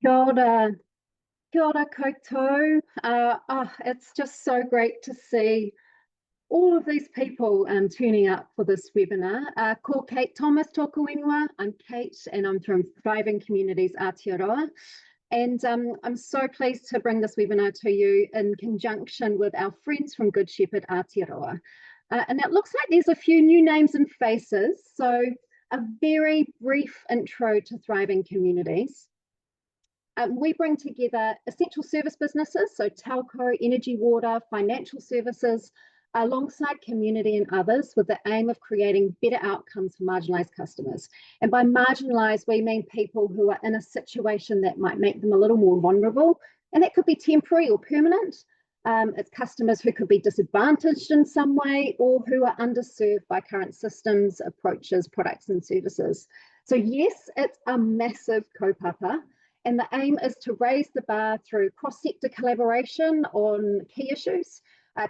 Kia ora, kia ora koutou. It's just so great to see all of these people tuning up for this webinar. Ko Kate Thomas tōku ingoa. I'm Kate and I'm from Thriving Communities Aotearoa. And I'm so pleased to bring this webinar to you in conjunction with our friends from Good Shepherd Aotearoa. And it looks like there's a few new names and faces. So a very brief intro to Thriving Communities. We bring together essential service businesses, so telco, energy, water, financial services, alongside community and others with the aim of creating better outcomes for marginalised customers. And by marginalised, we mean people who are in a situation that might make them a little more vulnerable, and that could be temporary or permanent. It's customers who could be disadvantaged in some way or who are underserved by current systems, approaches, products and services. So yes, it's a massive kaupapa. And the aim is to raise the bar through cross-sector collaboration on key issues,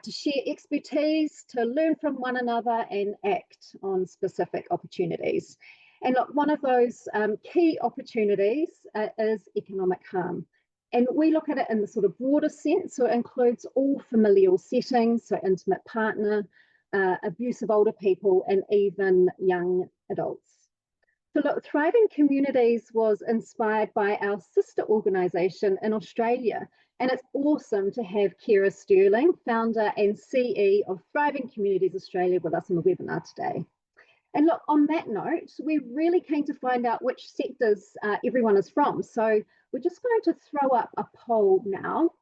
to share expertise, to learn from one another and act on specific opportunities. And look, one of those key opportunities is economic harm. And we look at it in the sort of broader sense, so it includes all familial settings, so intimate partner, abuse of older people, and even young adults. So look, Thriving Communities was inspired by our sister organisation in Australia, and it's awesome to have Ciara Sterling, founder and CE of Thriving Communities Australia, with us on the webinar today. And look, on that note, we're really keen to find out which sectors everyone is from. So we're just going to throw up a poll now,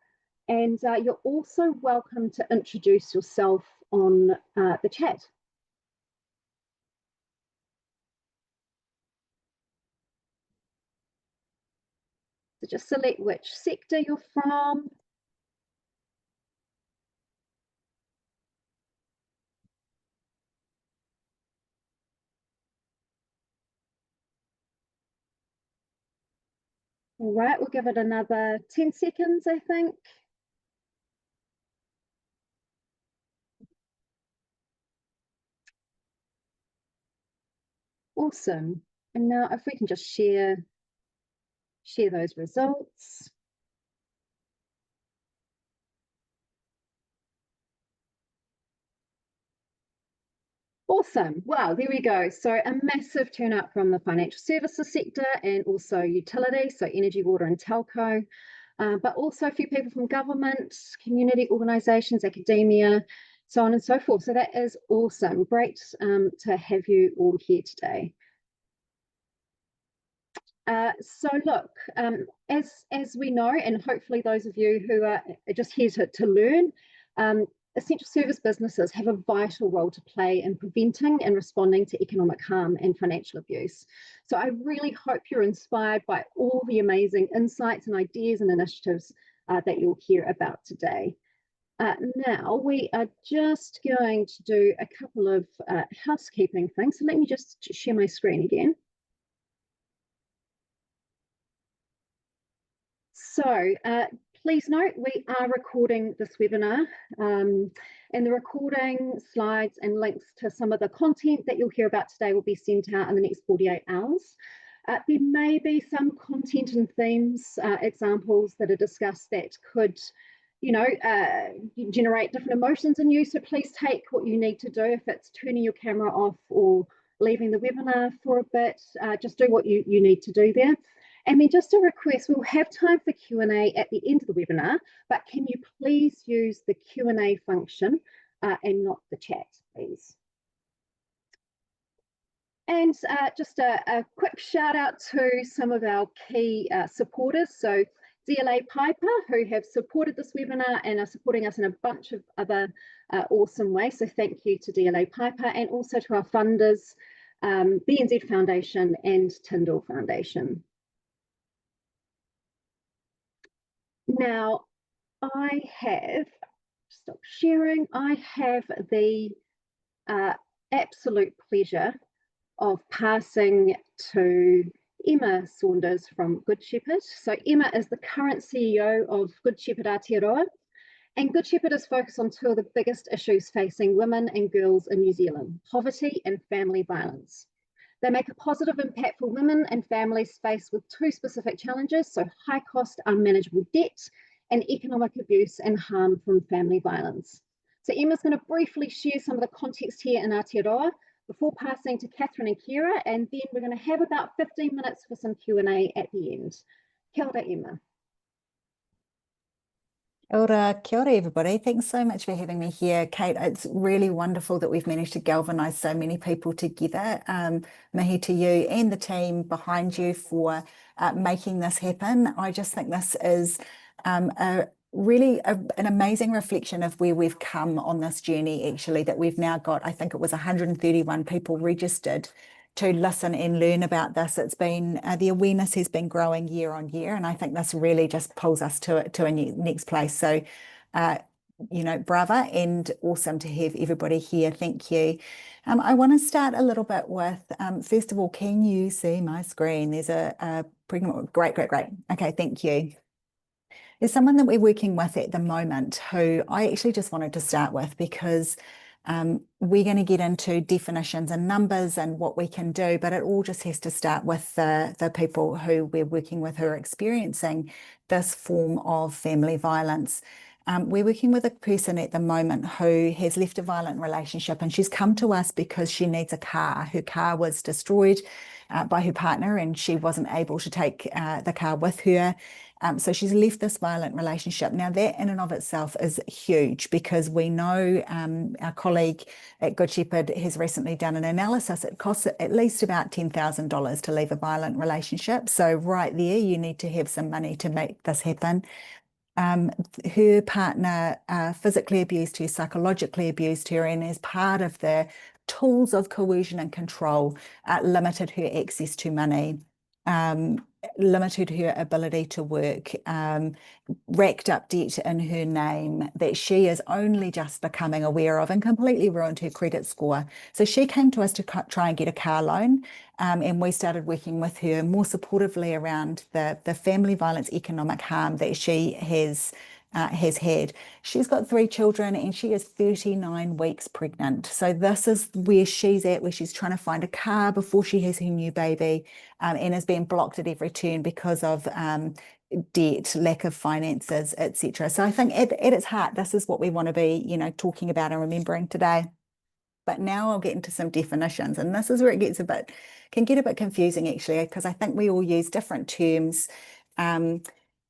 and you're also welcome to introduce yourself on the chat. So just select which sector you're from. All right, we'll give it another 10 seconds, I think. Awesome. And now if we can just share those results. Awesome. Wow, there we go. So a massive turnout from the financial services sector and also utilities, so energy, water and telco, but also a few people from government, community organisations, academia, so on and so forth. So that is awesome. Great to have you all here today. So look, as we know, and hopefully those of you who are just here to learn, essential service businesses have a vital role to play in preventing and responding to economic harm and financial abuse. So I really hope you're inspired by all the amazing insights and ideas and initiatives that you'll hear about today. Now we are just going to do a couple of housekeeping things. So let me just share my screen again. So please note, we are recording this webinar, and the recording, slides and links to some of the content that you'll hear about today will be sent out in the next 48 hours. There may be some content and themes, examples that are discussed that could, generate different emotions in you. So please take what you need to do. If it's turning your camera off or leaving the webinar for a bit, just do what you need to do there. And then just a request, we'll have time for Q&A at the end of the webinar, but can you please use the Q&A function and not the chat, please? And just a quick shout out to some of our key supporters. So DLA Piper, who have supported this webinar and are supporting us in a bunch of other awesome ways. So thank you to DLA Piper, and also to our funders, BNZ Foundation and Tyndall Foundation. Now, I have, stop sharing, I have the absolute pleasure of passing to Emma Saunders from Good Shepherd. So Emma is the current CEO of Good Shepherd Aotearoa, and Good Shepherd is focused on two of the biggest issues facing women and girls in New Zealand: poverty and family violence. They make a positive impact for women and families faced with two specific challenges, so high cost, unmanageable debt, and economic abuse and harm from family violence. So Emma's going to briefly share some of the context here in Aotearoa before passing to Catherine and Ciara, and then we're going to have about 15 minutes for some Q&A at the end. Kia ora, Emma. Kia ora, everybody. Thanks so much for having me here, Kate. It's really wonderful that we've managed to galvanise so many people together. Mihi to you and the team behind you for making this happen. I just think this is an amazing reflection of where we've come on this journey, actually, that we've now got, I think it was 131 people registered to listen and learn about this. It's been, the awareness has been growing year on year, and I think this really just pulls us to a next place. So, brava, and awesome to have everybody here. Thank you. I want to start a little bit with, first of all, can you see my screen? There's a pregnant, great. Okay, thank you. There's someone that we're working with at the moment who I actually just wanted to start with because we're going to get into definitions and numbers and what we can do, but it all just has to start with the people who we're working with who are experiencing this form of family violence. We're working with a person at the moment who has left a violent relationship, and she's come to us because she needs a car. Her car was destroyed by her partner, and she wasn't able to take the car with her. So she's left this violent relationship. Now, that in and of itself is huge because we know our colleague at Good Shepherd has recently done an analysis. It costs at least about $10,000 to leave a violent relationship. So right there, you need to have some money to make this happen. Her partner physically abused her, psychologically abused her, and as part of the tools of coercion and control, limited her access to money. Limited her ability to work, racked up debt in her name that she is only just becoming aware of, and completely ruined her credit score. So she came to us to try and get a car loan, and we started working with her more supportively around the family violence economic harm that she has had. She's got 3 children and she is 39 weeks pregnant. So this is where she's at, where she's trying to find a car before she has her new baby, and is being blocked at every turn because of debt, lack of finances, etc. So I think at its heart, this is what we want to be, talking about and remembering today. But now I'll get into some definitions, and this is where it can get a bit confusing actually, because I think we all use different terms.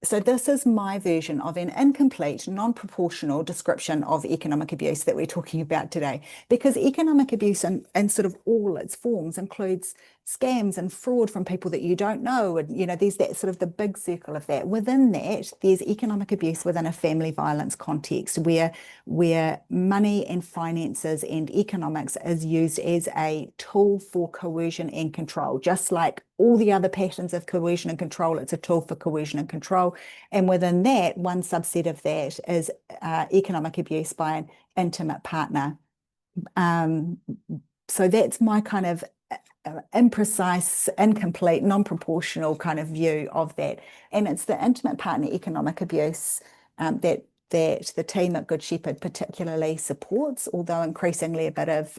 So this is my version of an incomplete, non-proportional description of economic abuse that we're talking about today, because economic abuse in sort of all its forms includes scams and fraud from people that you don't know. And, there's that sort of the big circle of that. Within that, there's economic abuse within a family violence context where money and finances and economics is used as a tool for coercion and control, just like all the other patterns of coercion and control. It's a tool for coercion and control. And within that, one subset of that is economic abuse by an intimate partner. So that's my kind of imprecise, incomplete, non-proportional kind of view of that. And it's the intimate partner economic abuse that the team at Good Shepherd particularly supports, although increasingly a bit of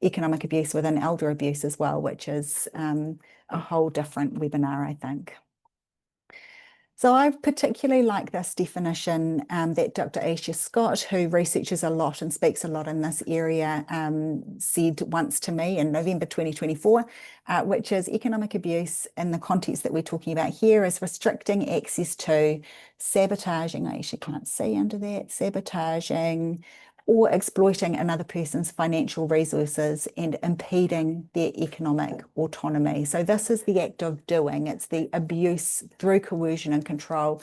economic abuse within elder abuse as well, which is a whole different webinar, I think. So I particularly like this definition that Dr. Aisha Scott, who researches a lot and speaks a lot in this area, said once to me in November 2024, which is economic abuse in the context that we're talking about here is restricting access to, sabotaging, I actually can't see under that, sabotaging or exploiting another person's financial resources and impeding their economic autonomy. So this is the act of doing. It's the abuse through coercion and control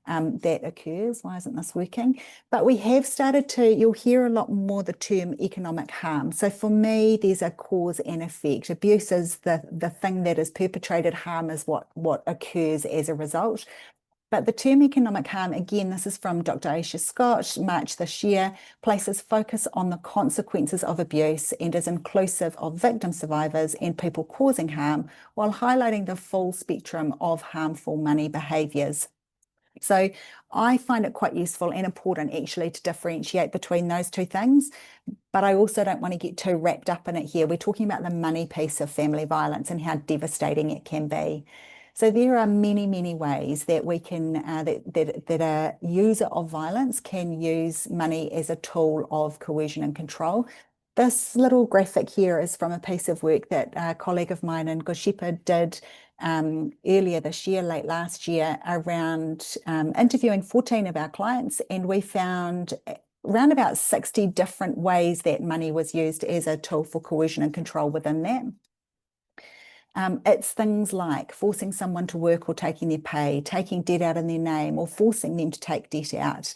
that occurs. Why isn't this working? But we have started to, you'll hear a lot more the term economic harm. So for me, there's a cause and effect. Abuse is the thing that is perpetrated, harm is what occurs as a result. But the term economic harm, again, this is from Dr. Aisha Scott, March this year, places focus on the consequences of abuse and is inclusive of victim survivors and people causing harm, while highlighting the full spectrum of harmful money behaviours. So I find it quite useful and important actually to differentiate between those two things, but I also don't want to get too wrapped up in it here. We're talking about the money piece of family violence and how devastating it can be. So there are many, many ways that we can that a user of violence can use money as a tool of coercion and control. This little graphic here is from a piece of work that a colleague of mine in Good Shepherd did earlier this year, late last year, around interviewing 14 of our clients, and we found around about 60 different ways that money was used as a tool for coercion and control within that. It's things like forcing someone to work or taking their pay, taking debt out in their name, or forcing them to take debt out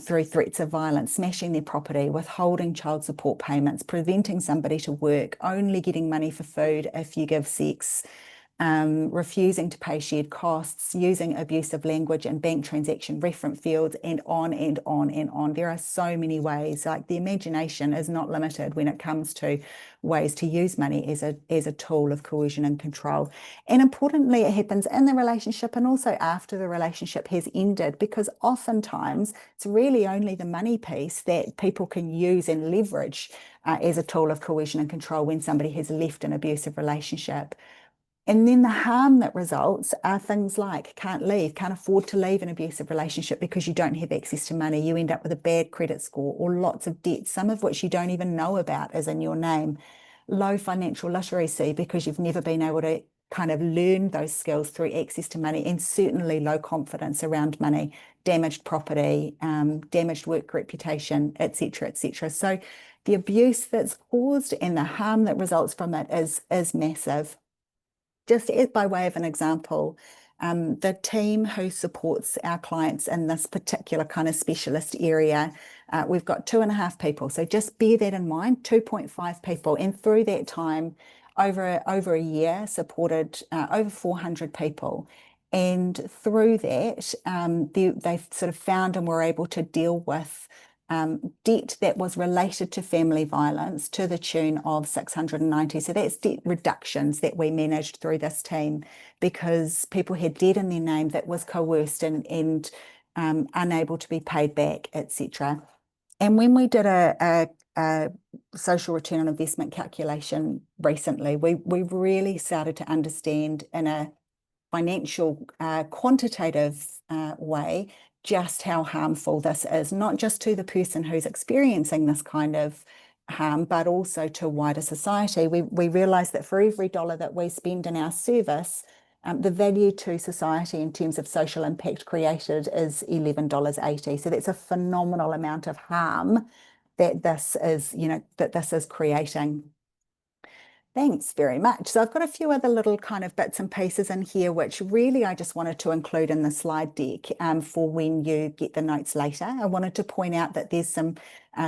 through threats of violence, smashing their property, withholding child support payments, preventing somebody to work, only getting money for food if you give sex, refusing to pay shared costs, using abusive language in bank transaction reference fields, and on and on and on. There are so many ways. Like, the imagination is not limited when it comes to ways to use money as a tool of coercion and control. And importantly, it happens in the relationship and also after the relationship has ended, because oftentimes it's really only the money piece that people can use and leverage as a tool of coercion and control when somebody has left an abusive relationship. And then the harm that results are things like can't afford to leave an abusive relationship because you don't have access to money. You end up with a bad credit score or lots of debt, some of which you don't even know about is in your name. Low financial literacy because you've never been able to kind of learn those skills through access to money, and certainly low confidence around money, damaged property, damaged work reputation, etc., etc. So the abuse that's caused and the harm that results from it is massive. Just by way of an example, the team who supports our clients in this particular kind of specialist area, we've got 2.5 people. So just bear that in mind, 2.5 people. And through that time, over a year, supported over 400 people. And through that, they've sort of found and were able to deal with debt that was related to family violence to the tune of 690. So that's debt reductions that we managed through this team, because people had debt in their name that was coerced and unable to be paid back, etc. And when we did a social return on investment calculation recently, we really started to understand in a financial quantitative way just how harmful this is, not just to the person who's experiencing this kind of harm, but also to wider society. We realise that for every dollar that we spend in our service, the value to society in terms of social impact created is $11.80. So that's a phenomenal amount of harm that this is creating. Thanks very much. So I've got a few other little kind of bits and pieces in here, which really I just wanted to include in the slide deck for when you get the notes later. I wanted to point out that there's some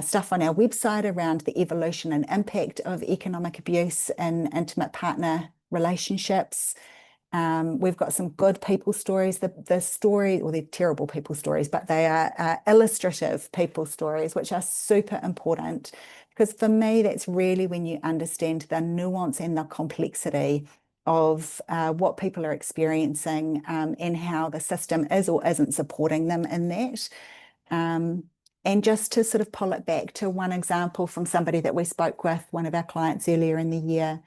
stuff on our website around the evolution and impact of economic abuse in intimate partner relationships. We've got some good people stories. The story, or they're terrible people stories, but they are illustrative people stories, which are super important. Because for me, that's really when you understand the nuance and the complexity of what people are experiencing and how the system is or isn't supporting them in that. And just to sort of pull it back to one example from somebody that we spoke with, one of our clients earlier in the year.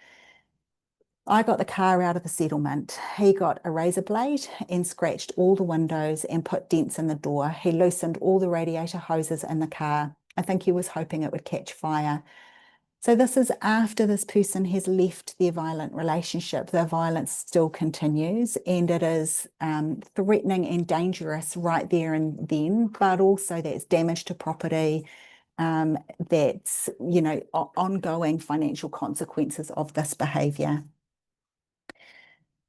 I got the car out of the settlement. He got a razor blade and scratched all the windows and put dents in the door. He loosened all the radiator hoses in the car. I think he was hoping it would catch fire. So this is after this person has left their violent relationship. The violence still continues, and it is threatening and dangerous right there and then, but also that's damage to property, that's, ongoing financial consequences of this behaviour.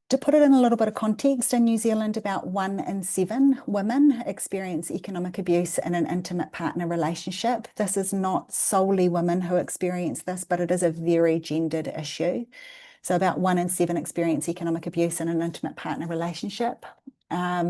To put it in a little bit of context, in New Zealand, about 1 in 7 women experience economic abuse in an intimate partner relationship. This is not solely women who experience this, but it is a very gendered issue. So about 1 in 7 experience economic abuse in an intimate partner relationship. I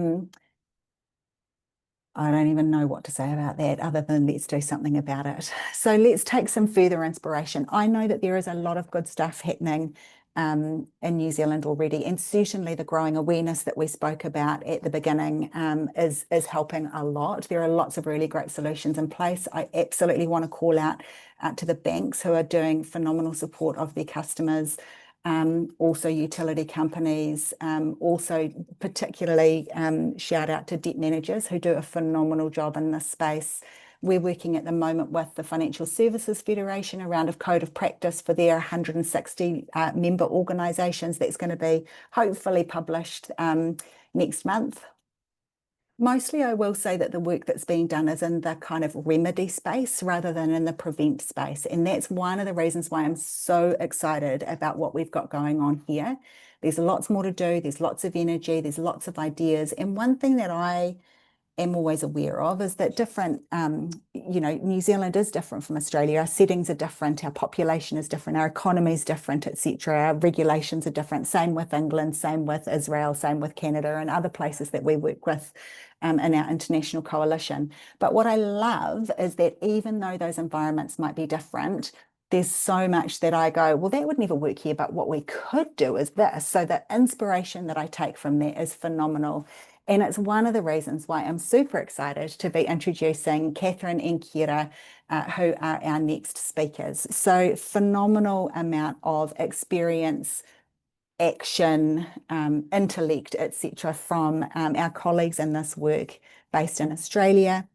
don't even know what to say about that other than let's do something about it. So let's take some further inspiration. I know that there is a lot of good stuff happening in New Zealand already, and certainly the growing awareness that we spoke about at the beginning is helping a lot. There are lots of really great solutions in place. I absolutely want to call out to the banks who are doing phenomenal support of their customers, also utility companies, also particularly shout out to debt managers who do a phenomenal job in this space. We're working at the moment with the Financial Services Federation around a code of practice for their 160 member organisations that's going to be hopefully published next month. Mostly, I will say that the work that's being done is in the kind of remedy space rather than in the prevent space. And that's one of the reasons why I'm so excited about what we've got going on here. There's lots more to do. There's lots of energy. There's lots of ideas. And one thing that I am always aware of is that different, New Zealand is different from Australia. Our settings are different, our population is different, our economy is different, etc. Our regulations are different. Same with England, same with Israel, same with Canada and other places that we work with in our international coalition. But what I love is that even though those environments might be different, there's so much that I go, well, that would never work here, but what we could do is this. So the inspiration that I take from that is phenomenal. And it's one of the reasons why I'm super excited to be introducing Catherine and Ciara, who are our next speakers. So phenomenal amount of experience, action, intellect, etc., from our colleagues in this work based in Australia.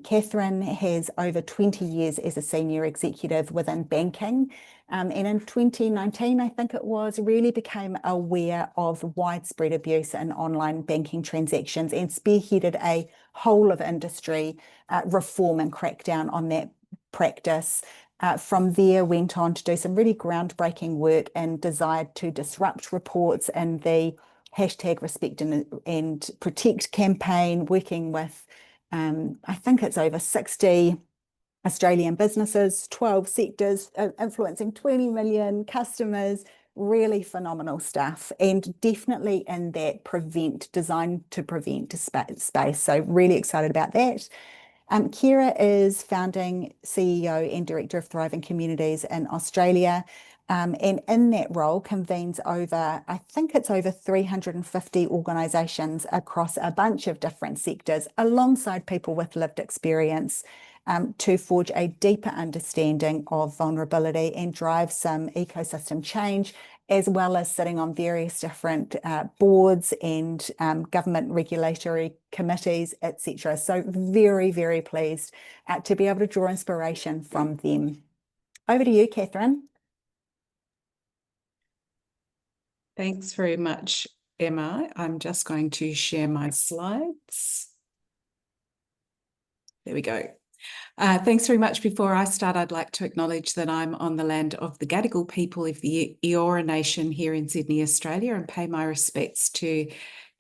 Catherine has over 20 years as a senior executive within banking, and in 2019, I think it was, really became aware of widespread abuse in online banking transactions and spearheaded a whole of industry reform and crackdown on that practice. From there, went on to do some really groundbreaking work and desired to disrupt reports in the hashtag Respect and Protect campaign, working with I think it's over 60 Australian businesses, 12 sectors, influencing 20 million customers, really phenomenal stuff, and definitely in that design to prevent space. So really excited about that. Ciara is founding CEO and Director of Thriving Communities in Australia. And in that role convenes I think it's over 350 organisations across a bunch of different sectors, alongside people with lived experience, to forge a deeper understanding of vulnerability and drive some ecosystem change, as well as sitting on various different boards and government regulatory committees, etc. So very, very pleased to be able to draw inspiration from them. Over to you, Catherine. Thanks very much, Emma. I'm just going to share my slides. There we go. Thanks very much. Before I start, I'd like to acknowledge that I'm on the land of the Gadigal people of the Eora Nation here in Sydney, Australia, and pay my respects to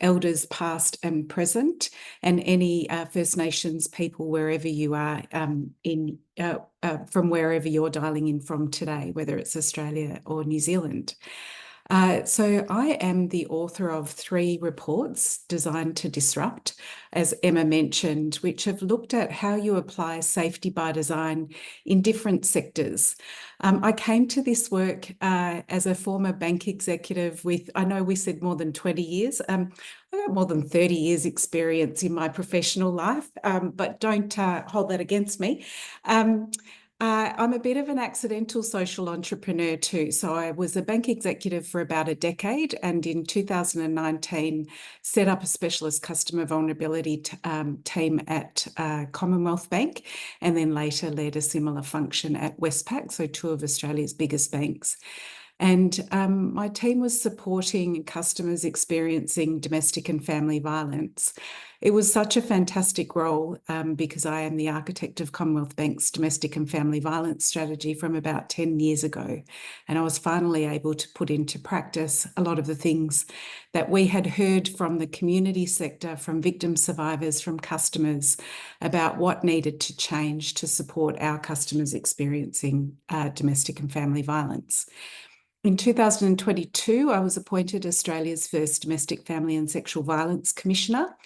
elders past and present, and any First Nations people wherever you are from wherever you're dialing in from today, whether it's Australia or New Zealand. So I am the author of 3 reports designed to disrupt, as Emma mentioned, which have looked at how you apply safety by design in different sectors. I came to this work as a former bank executive with, I know we said more than 20 years. I got more than 30 years experience in my professional life, but don't hold that against me. I'm a bit of an accidental social entrepreneur too. So I was a bank executive for about a decade, and in 2019 set up a specialist customer vulnerability team at Commonwealth Bank, and then later led a similar function at Westpac, so 2 of Australia's biggest banks. And my team was supporting customers experiencing domestic and family violence. It was such a fantastic role because I am the architect of Commonwealth Bank's domestic and family violence strategy from about 10 years ago. And I was finally able to put into practice a lot of the things that we had heard from the community sector, from victim survivors, from customers, about what needed to change to support our customers experiencing domestic and family violence. In 2022, I was appointed Australia's first Domestic Family and Sexual Violence Commissioner.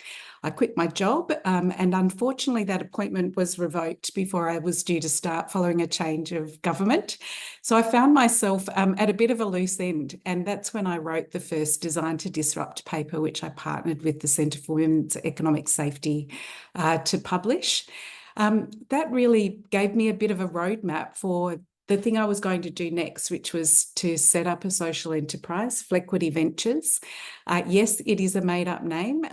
I quit my job, and unfortunately that appointment was revoked before I was due to start following a change of government. So I found myself at a bit of a loose end, and that's when I wrote the first Design to Disrupt paper, which I partnered with the Centre for Women's Economic Safety to publish. That really gave me a bit of a roadmap for the thing I was going to do next, which was to set up a social enterprise, Flequity Ventures. Yes, it is a made-up name.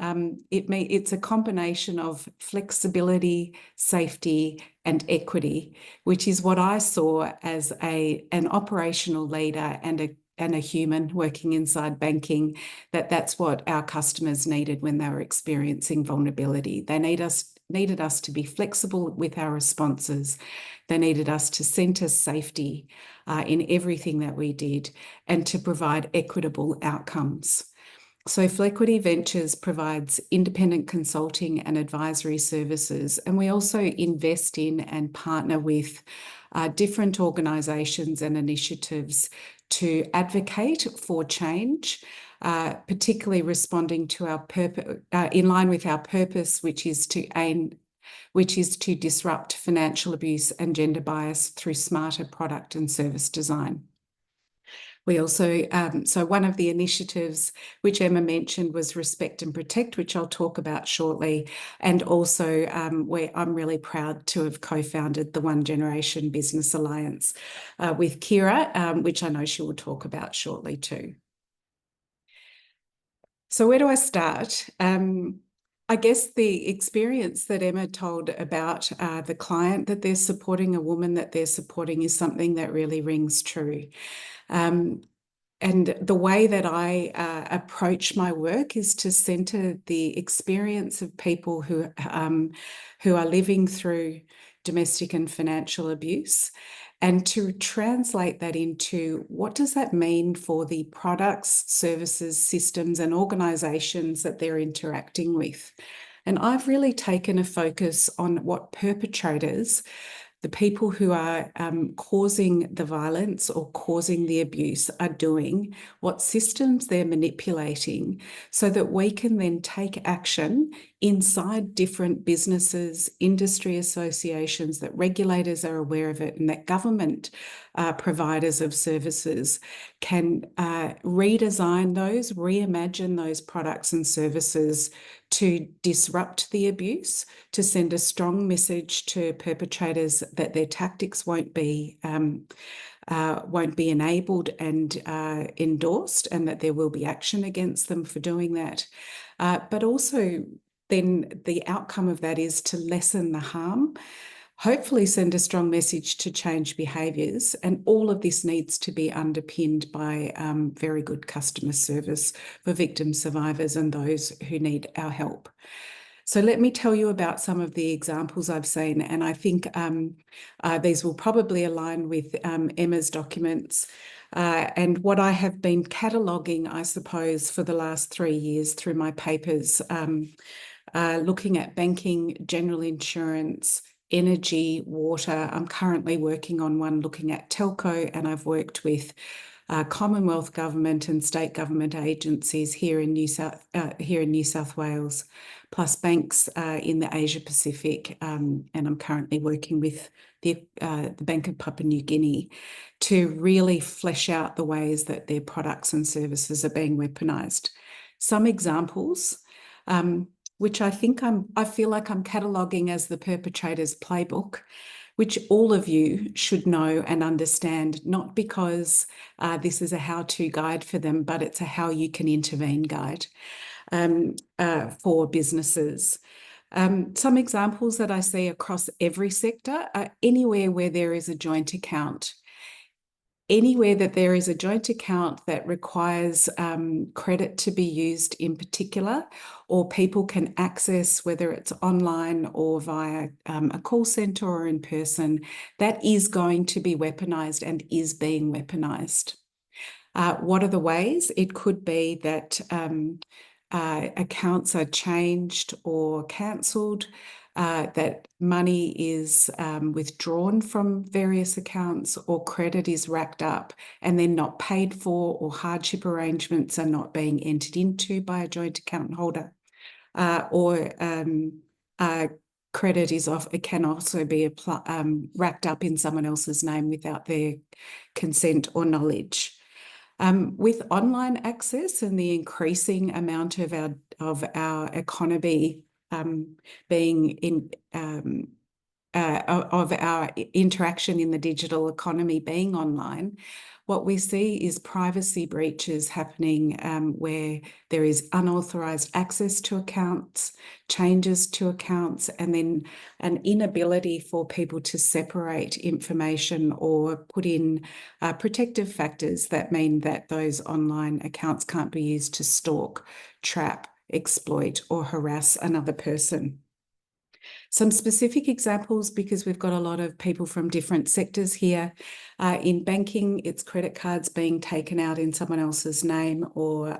It's a combination of flexibility, safety, and equity, which is what I saw as an operational leader and a human working inside banking, that's what our customers needed when they were experiencing vulnerability. They needed us to be flexible with our responses. They needed us to centre safety in everything that we did and to provide equitable outcomes. So Flequity Ventures provides independent consulting and advisory services, and we also invest in and partner with different organisations and initiatives to advocate for change, particularly responding to our purpose, in line with our purpose, which is to disrupt financial abuse and gender bias through smarter product and service design. We also, so one of the initiatives which Emma mentioned was Respect and Protect, which I'll talk about shortly. And also where I'm really proud to have co-founded the One Generation Business Alliance with Ciara, which I know she will talk about shortly too. So where do I start? I guess the experience that Emma told about the client that they're supporting, a woman that they're supporting, is something that really rings true. And the way that I approach my work is to centre the experience of people who are living through domestic and financial abuse, and to translate that into what does that mean for the products, services, systems and organisations that they're interacting with. And I've really taken a focus on what perpetrators, the people who are causing the violence or causing the abuse, are doing, what systems they're manipulating, so that we can then take action inside different businesses, industry associations, that regulators are aware of it, and that government providers of services can redesign those, reimagine those products and services to disrupt the abuse, to send a strong message to perpetrators that their tactics won't be enabled and endorsed, and that there will be action against them for doing that. But also then the outcome of that is to lessen the harm, hopefully send a strong message to change behaviours, and all of this needs to be underpinned by very good customer service for victims, survivors and those who need our help. So let me tell you about some of the examples I've seen, and I think these will probably align with Emma's documents. And what I have been cataloguing, I suppose, for the last 3 years through my papers, looking at banking, general insurance, energy, water. I'm currently working on one looking at telco, and I've worked with Commonwealth government and state government agencies here in New South Wales, plus banks in the Asia Pacific, and I'm currently working with the Bank of Papua New Guinea to really flesh out the ways that their products and services are being weaponised. Some examples, which I feel like I'm cataloguing as the perpetrator's playbook, which all of you should know and understand, not because this is a how-to guide for them, but it's a how you can intervene guide for businesses. Some examples that I see across every sector are anywhere where there is a joint account. Anywhere that there is a joint account that requires credit to be used in particular, or people can access, whether it's online or via a call centre or in person, that is going to be weaponised and is being weaponised. What are the ways? It could be that accounts are changed or cancelled, that money is withdrawn from various accounts, or credit is racked up and then not paid for, or hardship arrangements are not being entered into by a joint account holder, or credit is off. It can also be racked up in someone else's name without their consent or knowledge. With online access and the increasing amount of our economy being in of our interaction in the digital economy being online, what we see is privacy breaches happening, where there is unauthorized access to accounts, changes to accounts, and then an inability for people to separate information or put in protective factors that mean that those online accounts can't be used to stalk, trap, exploit, or harass another person. Some specific examples, because we've got a lot of people from different sectors here. In banking, it's credit cards being taken out in someone else's name or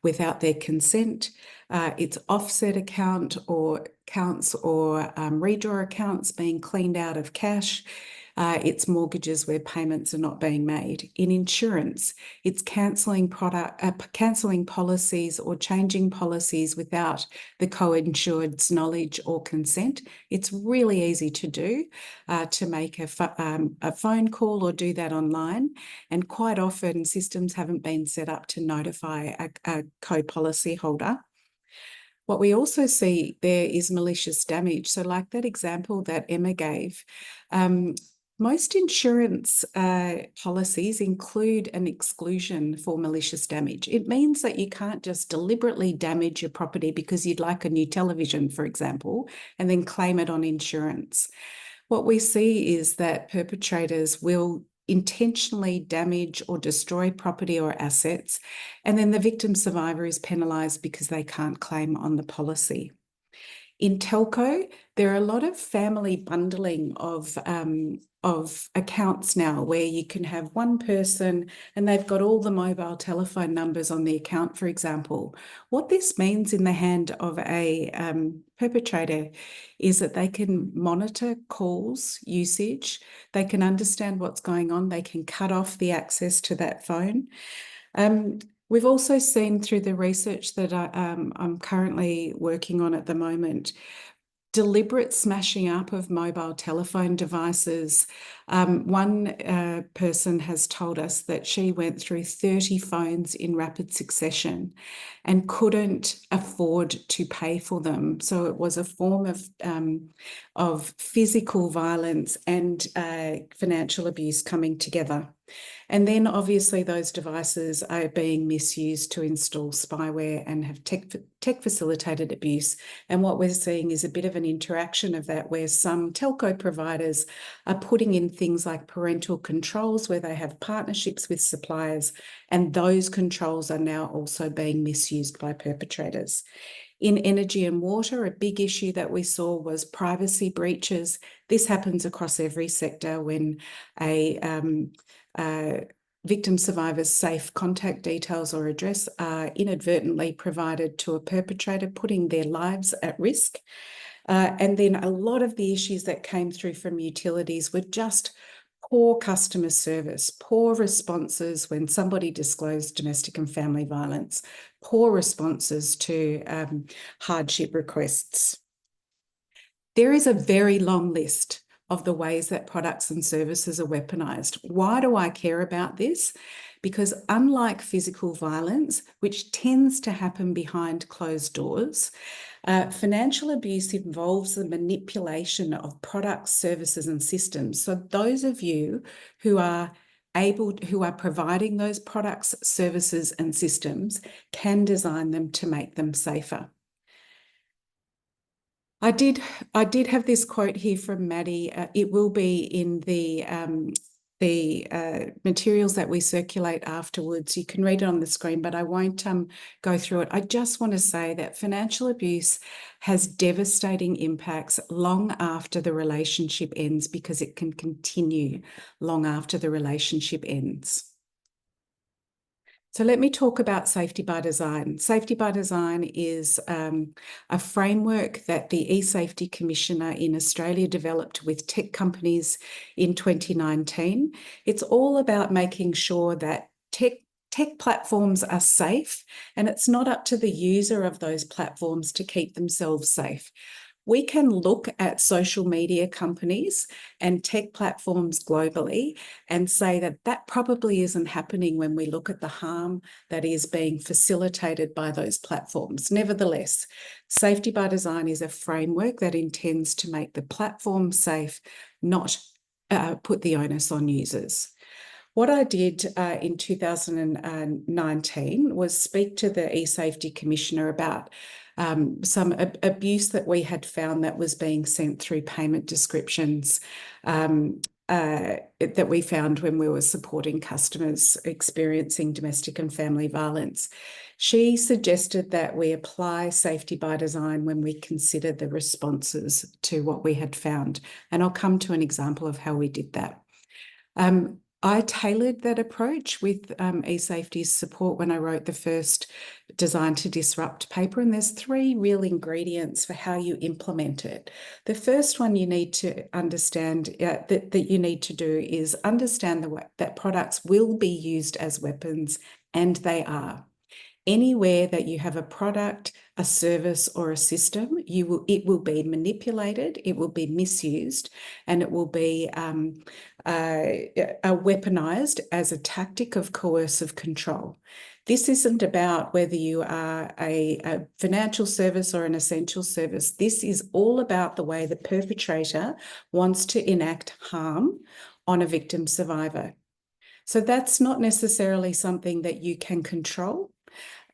without their consent. It's offset accounts or redraw accounts being cleaned out of cash. It's mortgages where payments are not being made. In insurance, it's cancelling policies or changing policies without the co-insured's knowledge or consent. It's really easy to do, to make a phone call or do that online. And quite often systems haven't been set up to notify a co-policy holder. What we also see there is malicious damage. So like that example that Emma gave, most insurance policies include an exclusion for malicious damage. It means that you can't just deliberately damage your property because you'd like a new television, for example, and then claim it on insurance. What we see is that perpetrators will intentionally damage or destroy property or assets, and then the victim survivor is penalised because they can't claim on the policy. In telco, there are a lot of family bundling of accounts now, where you can have one person and they've got all the mobile telephone numbers on the account, for example. What this means in the hand of a perpetrator is that they can monitor calls usage, they can understand what's going on, they can cut off the access to that phone. We've also seen through the research that I'm currently working on at the moment, deliberate smashing up of mobile telephone devices. One person has told us that she went through 30 phones in rapid succession and couldn't afford to pay for them. So it was a form of physical violence and financial abuse coming together. And then obviously those devices are being misused to install spyware and have tech facilitated abuse. And what we're seeing is a bit of an interaction of that, where some telco providers are putting in things like parental controls where they have partnerships with suppliers, and those controls are now also being misused by perpetrators. In energy and water, a big issue that we saw was privacy breaches. This happens across every sector when victim survivor's safe contact details or address are inadvertently provided to a perpetrator, putting their lives at risk. And then a lot of the issues that came through from utilities were just poor customer service, poor responses when somebody disclosed domestic and family violence, poor responses to hardship requests. There is a very long list of the ways that products and services are weaponised. Why do I care about this? Because unlike physical violence, which tends to happen behind closed doors, financial abuse involves the manipulation of products, services, and systems. So those of you who are providing those products, services, and systems can design them to make them safer. I did have this quote here from Maddie. It will be in the materials that we circulate afterwards. You can read it on the screen, but I won't go through it. I just want to say that financial abuse has devastating impacts long after the relationship ends, because it can continue long after the relationship ends. So let me talk about safety by design. Safety by design is a framework that the eSafety Commissioner in Australia developed with tech companies in 2019. It's all about making sure that tech platforms are safe, and it's not up to the user of those platforms to keep themselves safe. We can look at social media companies and tech platforms globally and say that that probably isn't happening when we look at the harm that is being facilitated by those platforms. Nevertheless, safety by design is a framework that intends to make the platform safe, not put the onus on users. What I did in 2019 was speak to the eSafety Commissioner about some abuse that we had found that was being sent through payment descriptions that we found when we were supporting customers experiencing domestic and family violence. She suggested that we apply safety by design when we consider the responses to what we had found. And I'll come to an example of how we did that. I tailored that approach with eSafety's support when I wrote the first Design to Disrupt paper, and there's 3 real ingredients for how you implement it. The first one you need to understand that you need to do is understand that products will be used as weapons, and they are. Anywhere that you have a product, a service, or a system, it will be manipulated, it will be misused, and it will be weaponized as a tactic of coercive control. This isn't about whether you are a financial service or an essential service. This is all about the way the perpetrator wants to enact harm on a victim survivor. So that's not necessarily something that you can control.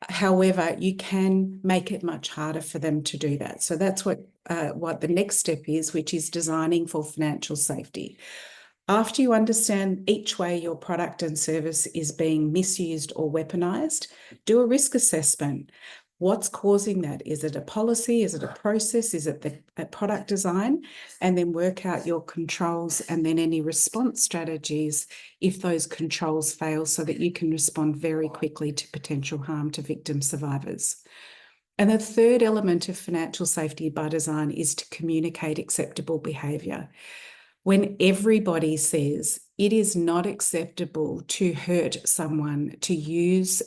However, you can make it much harder for them to do that. So that's what the next step is, which is designing for financial safety. After you understand each way your product and service is being misused or weaponized, do a risk assessment. What's causing that? Is it a policy? Is it a process? Is it the product design? And then work out your controls and then any response strategies if those controls fail, so that you can respond very quickly to potential harm to victim survivors. And the third element of financial safety by design is to communicate acceptable behaviour. When everybody says it is not acceptable to hurt someone, to use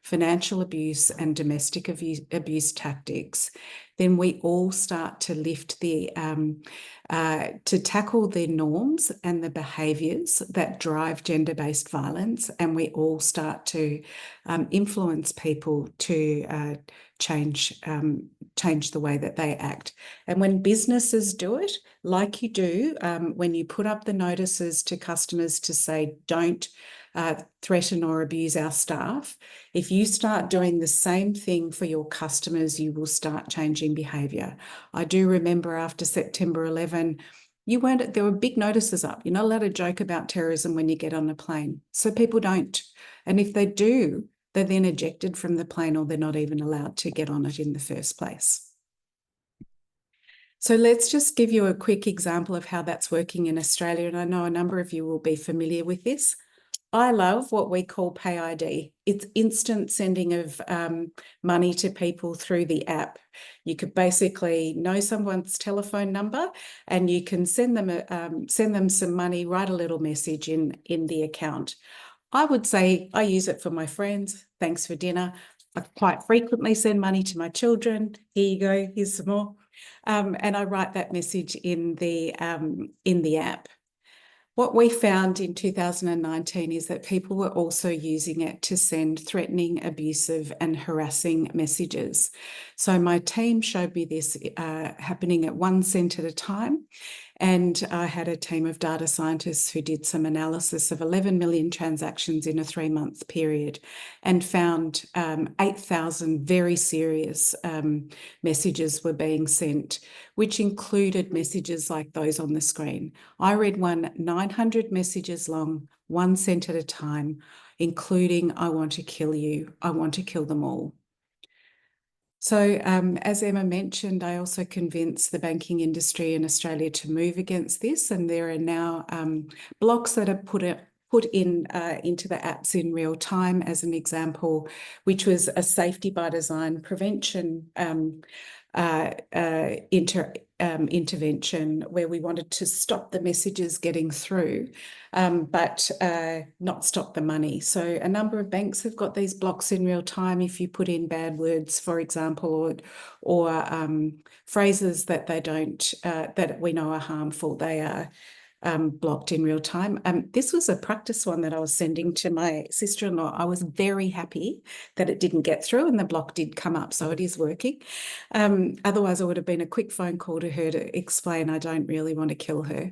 financial abuse and domestic abuse tactics, then we all start to lift to tackle the norms and the behaviours that drive gender-based violence, and we all start to influence people to change the way that they act. And when businesses do it, like you do, when you put up the notices to customers to say, don't threaten or abuse our staff, if you start doing the same thing for your customers, you will start changing behaviour. I do remember after September 11, there were big notices up. You're not allowed to joke about terrorism when you get on a plane. So people don't. And if they do, they're then ejected from the plane, or they're not even allowed to get on it in the first place. So let's just give you a quick example of how that's working in Australia. And I know a number of you will be familiar with this. I love what we call PayID. It's instant sending of money to people through the app. You could basically know someone's telephone number, and you can send them some money, write a little message in the account. I would say I use it for my friends. Thanks for dinner. I quite frequently send money to my children. Here you go. Here's some more. And I write that message in the app. What we found in 2019 is that people were also using it to send threatening, abusive, and harassing messages. So my team showed me this happening at 1 cent at a time. And I had a team of data scientists who did some analysis of 11 million transactions in a 3-month period, and found 8,000 very serious messages were being sent, which included messages like those on the screen. I read one 900 messages long, 1 cent at a time, including, "I want to kill you. I want to kill them all." So as Emma mentioned, I also convinced the banking industry in Australia to move against this, and there are now blocks that are put put in into the apps in real time as an example, which was a safety by design prevention intervention where we wanted to stop the messages getting through, but not stop the money. So a number of banks have got these blocks in real time. If you put in bad words, for example, or phrases that they don't, that we know are harmful, they are blocked in real time. This was a practice one that I was sending to my sister-in-law. I was very happy that it didn't get through and the block did come up, so it is working. Otherwise, it would have been a quick phone call to her to explain I don't really want to kill her.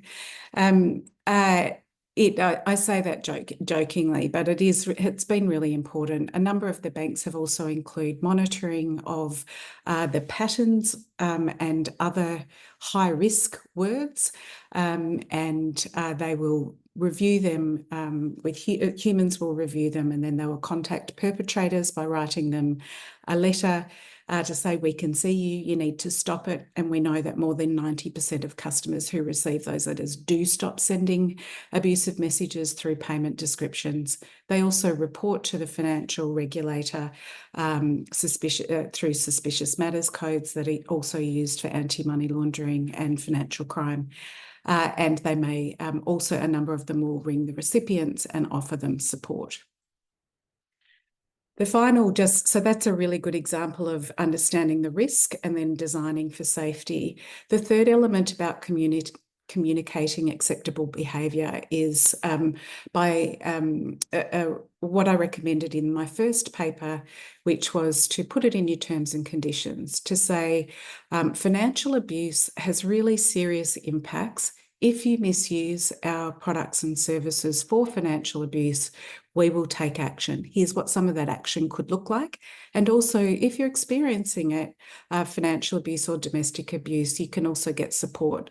I say that jokingly, but it's been really important. A number of the banks have also included monitoring of the patterns and other high-risk words, and they will review them humans will review them, and then they will contact perpetrators by writing them a letter to say, we can see you need to stop it. And we know that more than 90% of customers who receive those letters do stop sending abusive messages through payment descriptions. They also report to the financial regulator through suspicious matters codes that are also used for anti-money laundering and financial crime. And they may also, a number of them will ring the recipients and offer them support. The final, so that's a really good example of understanding the risk and then designing for safety. The third element about communicating acceptable behaviour is by what I recommended in my first paper, which was to put it in your terms and conditions, to say financial abuse has really serious impacts. If you misuse our products and services for financial abuse, we will take action. Here's what some of that action could look like. And also, if you're experiencing it, financial abuse or domestic abuse, you can also get support.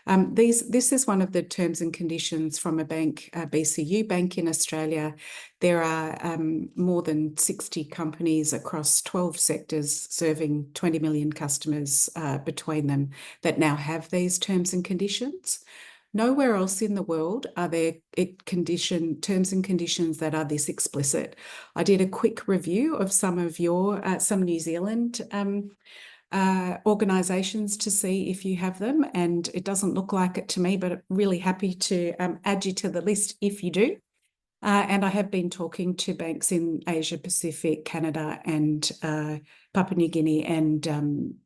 This is one of the terms and conditions from a bank, a BCU bank in Australia. There are more than 60 companies across 12 sectors serving 20 million customers between them that now have these terms and conditions. Nowhere else in the world are there terms and conditions that are this explicit. I did a quick review of some New Zealand organisations to see if you have them, and it doesn't look like it to me, but I'm really happy to add you to the list if you do. And I have been talking to banks in Asia Pacific, Canada and Papua New Guinea and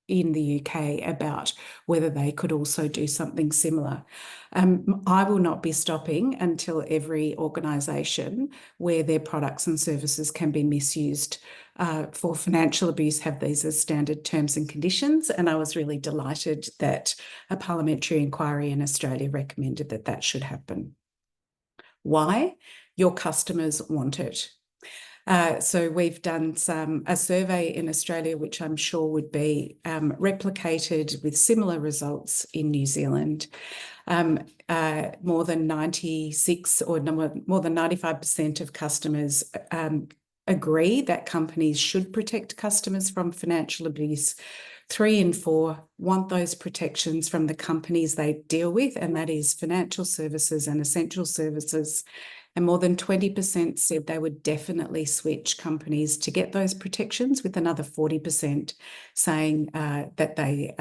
in the UK about whether they could also do something similar. I will not be stopping until every organisation where their products and services can be misused for financial abuse have these as standard terms and conditions. And I was really delighted that a parliamentary inquiry in Australia recommended that that should happen. Why? Your customers want it. So we've done a survey in Australia, which I'm sure would be replicated with similar results in New Zealand. More than 96 or more than 95% of customers agree that companies should protect customers from financial abuse. 3 in 4 want those protections from the companies they deal with, and that is financial services and essential services. And more than 20% said they would definitely switch companies to get those protections, with another 40% saying that they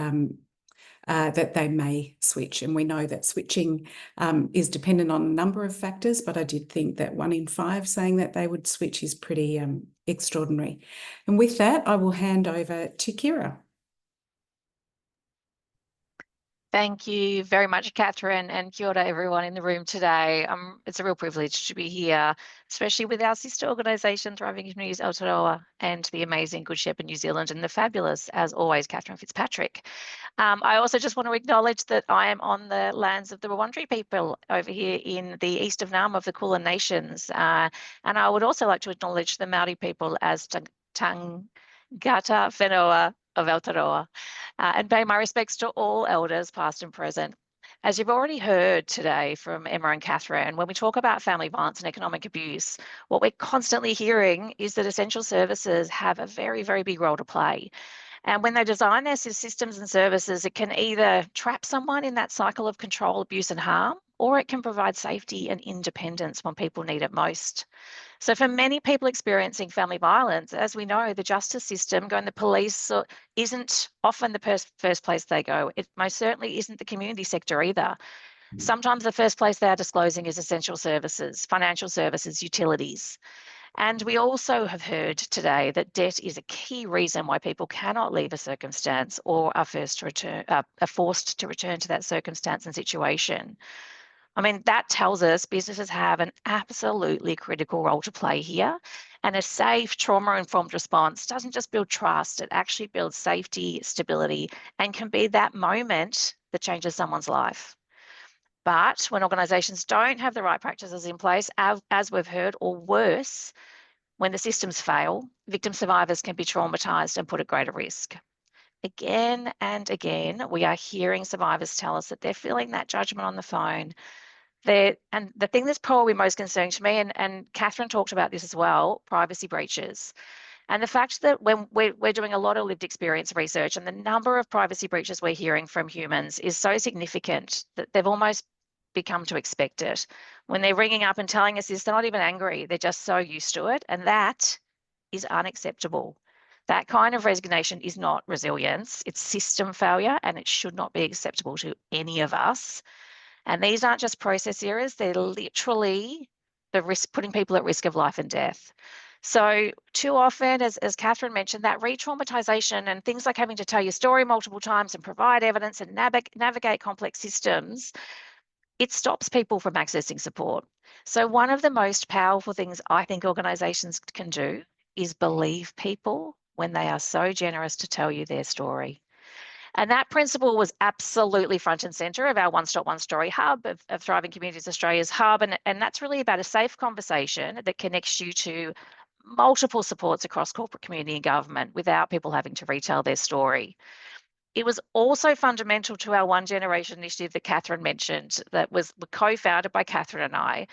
may switch. And we know that switching is dependent on a number of factors, but I did think that 1 in 5 saying that they would switch is pretty extraordinary. And with that, I will hand over to Ciara. Thank you very much, Catherine, and kia ora everyone in the room today. It's a real privilege to be here, especially with our sister organisation, Thriving Communities Aotearoa, and the amazing Good Shepherd New Zealand and the fabulous, as always, Catherine Fitzpatrick. I also just want to acknowledge that I am on the lands of the Wurundjeri people over here in the east of Naarm of the Kulin Nations. And I would also like to acknowledge the Māori people as Tangata Whenua of Aotearoa, and pay my respects to all elders, past and present. As you've already heard today from Emma and Catherine, when we talk about family violence and economic abuse, what we're constantly hearing is that essential services have a very, very big role to play. And when they design their systems and services, it can either trap someone in that cycle of control, abuse and harm, or it can provide safety and independence when people need it most. So for many people experiencing family violence, as we know, the justice system, going to the police isn't often the first place they go. It most certainly isn't the community sector either. Sometimes the first place they are disclosing is essential services, financial services, utilities. And we also have heard today that debt is a key reason why people cannot leave a circumstance or are forced to return to that circumstance and situation. I mean, that tells us businesses have an absolutely critical role to play here. And a safe, trauma-informed response doesn't just build trust, it actually builds safety, stability, and can be that moment that changes someone's life. But when organisations don't have the right practices in place, as we've heard, or worse, when the systems fail, victim survivors can be traumatised and put at greater risk. Again and again, we are hearing survivors tell us that they're feeling that judgment on the phone. And the thing that's probably most concerning to me, and Catherine talked about this as well, privacy breaches. And the fact that when we're doing a lot of lived experience research, and the number of privacy breaches we're hearing from humans is so significant that they've almost become to expect it. When they're ringing up and telling us this, they're not even angry. They're just so used to it. And that is unacceptable. That kind of resignation is not resilience. It's system failure, and it should not be acceptable to any of us. And these aren't just process errors, they're literally putting people at risk of life and death. So too often, as Catherine mentioned, that re-traumatization and things like having to tell your story multiple times and provide evidence and navigate complex systems, it stops people from accessing support. So one of the most powerful things I think organisations can do is believe people when they are so generous to tell you their story. And that principle was absolutely front and centre of our One Stop One Story hub, of Thriving Communities Australia's hub. And that's really about a safe conversation that connects you to multiple supports across corporate, community and government without people having to retell their story. It was also fundamental to our One Generation initiative that Catherine mentioned, that was co-founded by Catherine and I,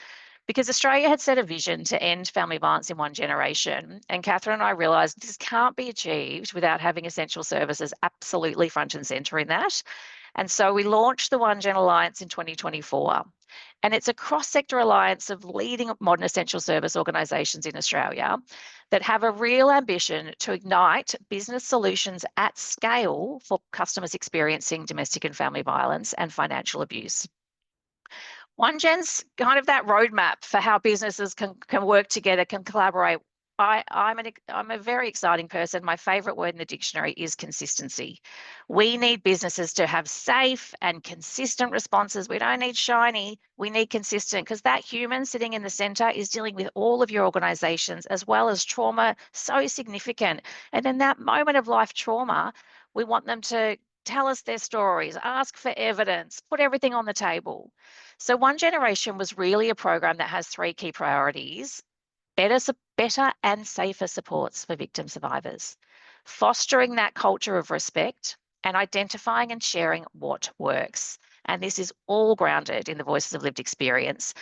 because Australia had set a vision to end family violence in one generation. And Catherine and I realised this can't be achieved without having essential services absolutely front and centre in that. And so we launched the One Gen Alliance in 2024. And it's a cross-sector alliance of leading modern essential service organisations in Australia that have a real ambition to ignite business solutions at scale for customers experiencing domestic and family violence and financial abuse. One Gen's kind of that roadmap for how businesses can work together, can collaborate. I'm a very exciting person. My favourite word in the dictionary is consistency. We need businesses to have safe and consistent responses. We don't need shiny, we need consistent, because that human sitting in the centre is dealing with all of your organisations as well as trauma, so significant. And in that moment of life trauma, we want them to tell us their stories, ask for evidence, put everything on the table. So One Generation was really a program that has three key priorities: better and safer supports for victim survivors, fostering that culture of respect, and identifying and sharing what works. And this is all grounded in the voices of lived experience.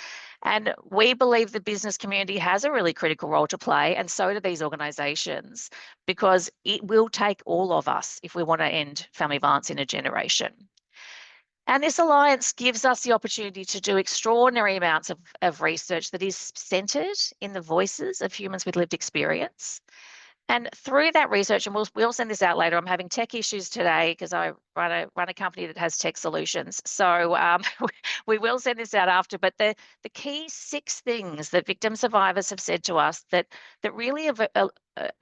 And we believe the business community has a really critical role to play, and so do these organisations, because it will take all of us if we want to end family violence in a generation. And this alliance gives us the opportunity to do extraordinary amounts of research that is centred in the voices of humans with lived experience. And through that research, and we'll send this out later, I'm having tech issues today because I run a company that has tech solutions. So we will send this out after. But the key 6 things that victim survivors have said to us that really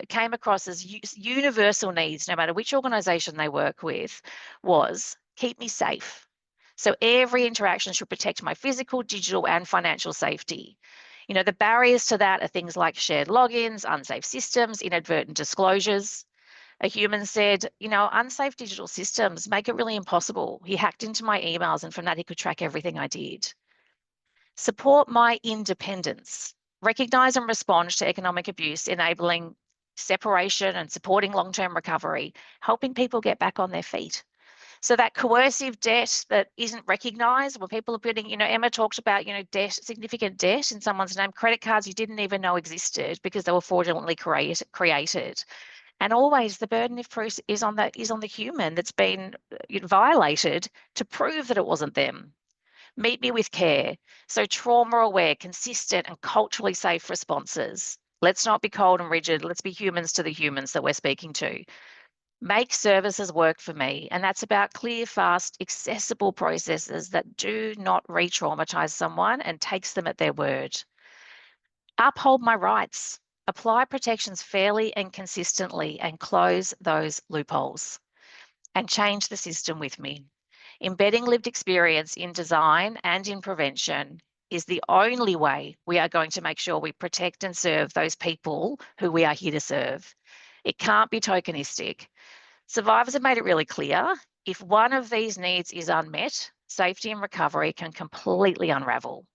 came across as universal needs, no matter which organisation they work with, was keep me safe. So every interaction should protect my physical, digital, and financial safety. You know, the barriers to that are things like shared logins, unsafe systems, inadvertent disclosures. A human said, you know, unsafe digital systems make it really impossible. He hacked into my emails, and from that he could track everything I did. Support my independence. Recognise and respond to economic abuse, enabling separation and supporting long-term recovery, helping people get back on their feet. So that coercive debt that isn't recognised, when people are putting, you know, Emma talked about, you know, debt, significant debt in someone's name, credit cards you didn't even know existed because they were fraudulently created. And always the burden of proof is on the human that's been violated to prove that it wasn't them. Meet me with care. So trauma-aware, consistent and culturally safe responses. Let's not be cold and rigid. Let's be humans to the humans that we're speaking to. Make services work for me. And that's about clear, fast, accessible processes that do not re-traumatize someone and takes them at their word. Uphold my rights. Apply protections fairly and consistently and close those loopholes. And change the system with me. Embedding lived experience in design and in prevention is the only way we are going to make sure we protect and serve those people who we are here to serve. It can't be tokenistic. Survivors have made it really clear, if one of these needs is unmet, safety and recovery can completely unravel.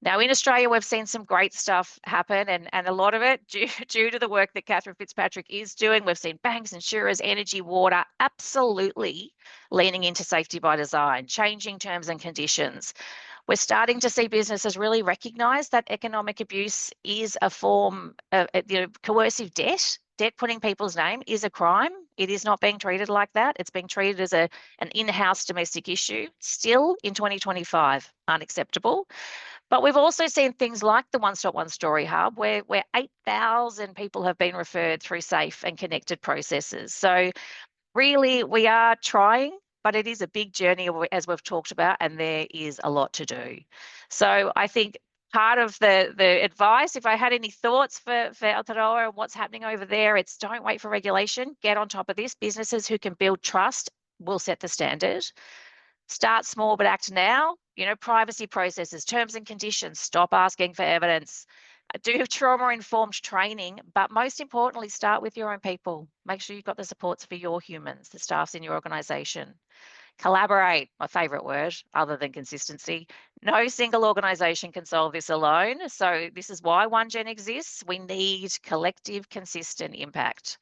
Now, in Australia, we've seen some great stuff happen, and a lot of it due to the work that Catherine Fitzpatrick is doing. We've seen banks, insurers, energy, water, absolutely leaning into safety by design, changing terms and conditions. We're starting to see businesses really recognise that economic abuse is a form of coercive debt. Debt put in people's name is a crime. It is not being treated like that. It's being treated as an in-house domestic issue. Still, in 2025, unacceptable. But we've also seen things like the One Stop One Story Hub, where 8,000 people have been referred through safe and connected processes. So really, we are trying, but it is a big journey, as we've talked about, and there is a lot to do. So I think part of the advice, if I had any thoughts for Aotearoa and what's happening over there, it's don't wait for regulation. Get on top of this. Businesses who can build trust will set the standard. Start small, but act now. Privacy processes, terms and conditions, stop asking for evidence. Do trauma-informed training, but most importantly, start with your own people. Make sure you've got the supports for your humans, the staffs in your organisation. Collaborate, my favourite word, other than consistency. No single organisation can solve this alone. So this is why OneGen exists. We need collective, consistent impact.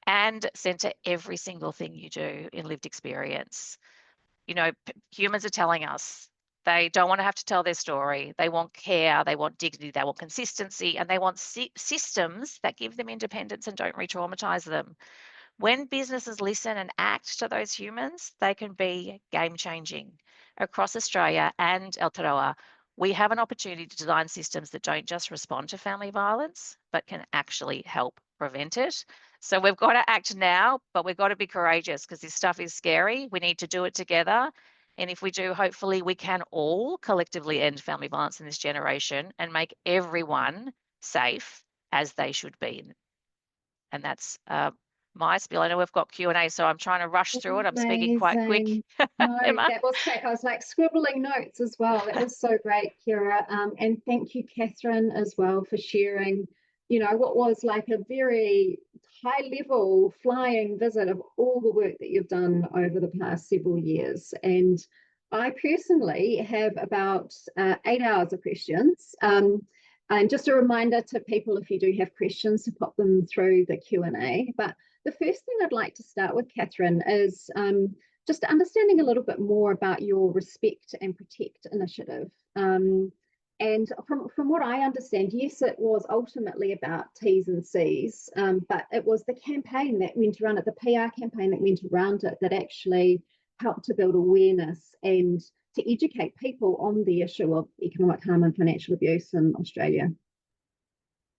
And centre every single thing you do in lived experience. Humans are telling us they don't want to have to tell their story. They want care, they want dignity, they want consistency, and they want systems that give them independence and don't re-traumatize them. When businesses listen and act to those humans, they can be game-changing. Across Australia and Aotearoa, we have an opportunity to design systems that don't just respond to family violence, but can actually help prevent it. So we've got to act now, but we've got to be courageous because this stuff is scary. We need to do it together. And if we do, hopefully we can all collectively end family violence in this generation and make everyone safe as they should be. And that's my spiel. I know we've got Q&A, so I'm trying to rush through it. I'm speaking quite quick. No, Emma? that was great. I was like scribbling notes as well. That was so great, Ciara. And thank you, Catherine, as well, for sharing, what was like a very high-level flying visit of all the work that you've done over the past several years. And I personally have about 8 hours of questions. And just a reminder to people, if you do have questions, to pop them through the Q&A. But the first thing I'd like to start with, Catherine, is just understanding a little bit more about your Respect and Protect initiative. And from what I understand, yes, it was ultimately about T's and C's, but it was the campaign that went around it, the PR campaign that went around it, that actually helped to build awareness and to educate people on the issue of economic harm and financial abuse in Australia.